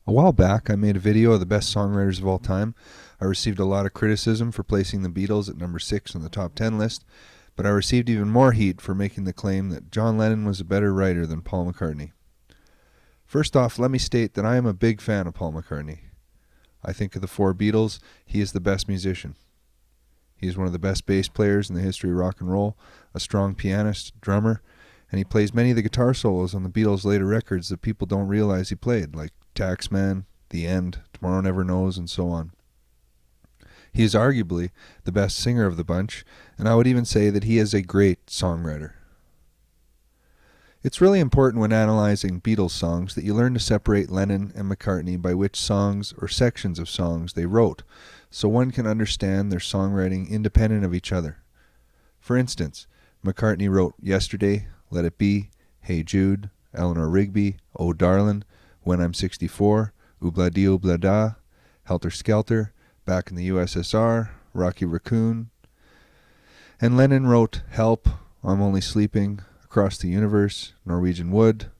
A while back, I made a video of the best songwriters of all time. I received a lot of criticism for placing the Beatles at number 6 on the top 10 list, but I received even more heat for making the claim that John Lennon was a better writer than Paul McCartney. First off, let me state that I am a big fan of Paul McCartney. I think of the four Beatles, he is the best musician. He is one of the best bass players in the history of rock and roll, a strong pianist, drummer, and he plays many of the guitar solos on the Beatles' later records that people don't realize he played, like Taxman, The End, Tomorrow Never Knows, and so on. He is arguably the best singer of the bunch, and I would even say that he is a great songwriter. It's really important when analyzing Beatles songs that you learn to separate Lennon and McCartney by which songs or sections of songs they wrote, so one can understand their songwriting independent of each other. For instance, McCartney wrote Yesterday, Let It Be, Hey Jude, Eleanor Rigby, Oh Darlin', When I'm 64, Oobla-dee Oobla-da, Helter Skelter, Back in the USSR, Rocky Raccoon. And Lennon wrote Help, I'm Only Sleeping, Across the Universe, Norwegian Wood,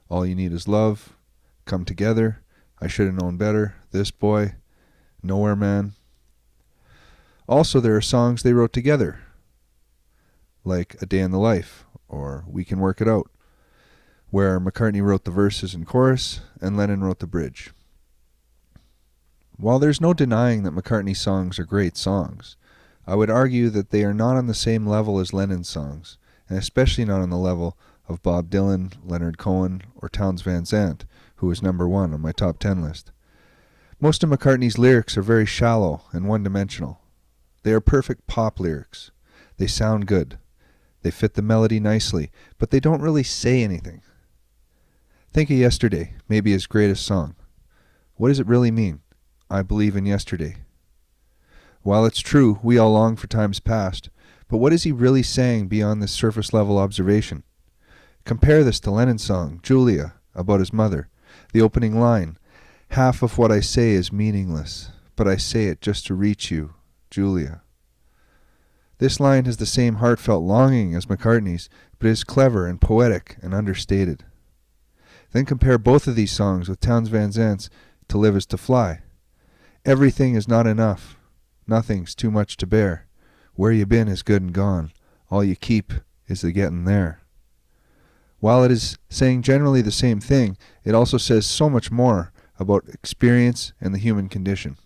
All You Need Is Love, Come Together, I Should Have Known Better, This Boy, Nowhere Man. Also, there are songs they wrote together, like A Day in the Life, or We Can Work It Out, where McCartney wrote the verses and chorus, and Lennon wrote the bridge. While there's no denying that McCartney's songs are great songs, I would argue that they are not on the same level as Lennon's songs, and especially not on the level of Bob Dylan, Leonard Cohen, or Townes Van Zandt, who is number 1 on my top 10 list. Most of McCartney's lyrics are very shallow and one-dimensional. They are perfect pop lyrics. They sound good. They fit the melody nicely, but they don't really say anything. Think of Yesterday, maybe his greatest song. What does it really mean? I believe in yesterday. While it's true, we all long for times past, but what is he really saying beyond this surface-level observation? Compare this to Lennon's song, Julia, about his mother. The opening line, half of what I say is meaningless, but I say it just to reach you, Julia. This line has the same heartfelt longing as McCartney's, but is clever and poetic and understated. Then compare both of these songs with Townes Van Zandt's To Live Is to Fly. Everything is not enough. Nothing's too much to bear. Where you been is good and gone. All you keep is the getting there. While it is saying generally the same thing, it also says so much more about experience and the human condition.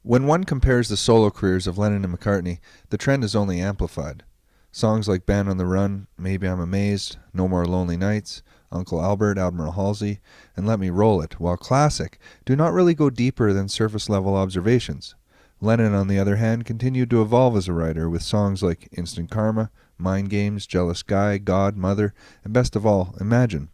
When one compares the solo careers of Lennon and McCartney, the trend is only amplified. Songs like Band on the Run, Maybe I'm Amazed, No More Lonely Nights, Uncle Albert, Admiral Halsey, and Let Me Roll It, while classic, do not really go deeper than surface-level observations. Lennon, on the other hand, continued to evolve as a writer with songs like Instant Karma, Mind Games, Jealous Guy, God, Mother, and best of all, Imagine.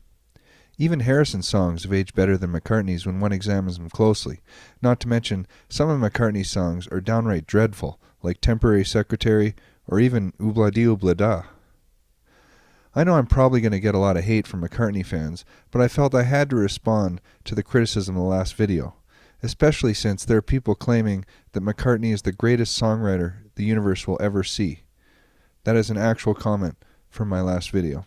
Even Harrison's songs have aged better than McCartney's when one examines them closely. Not to mention, some of McCartney's songs are downright dreadful, like Temporary Secretary or even Oobla-dee Oobla-da. I know I'm probably going to get a lot of hate from McCartney fans, but I felt I had to respond to the criticism of the last video, especially since there are people claiming that McCartney is the greatest songwriter the universe will ever see. That is an actual comment from my last video.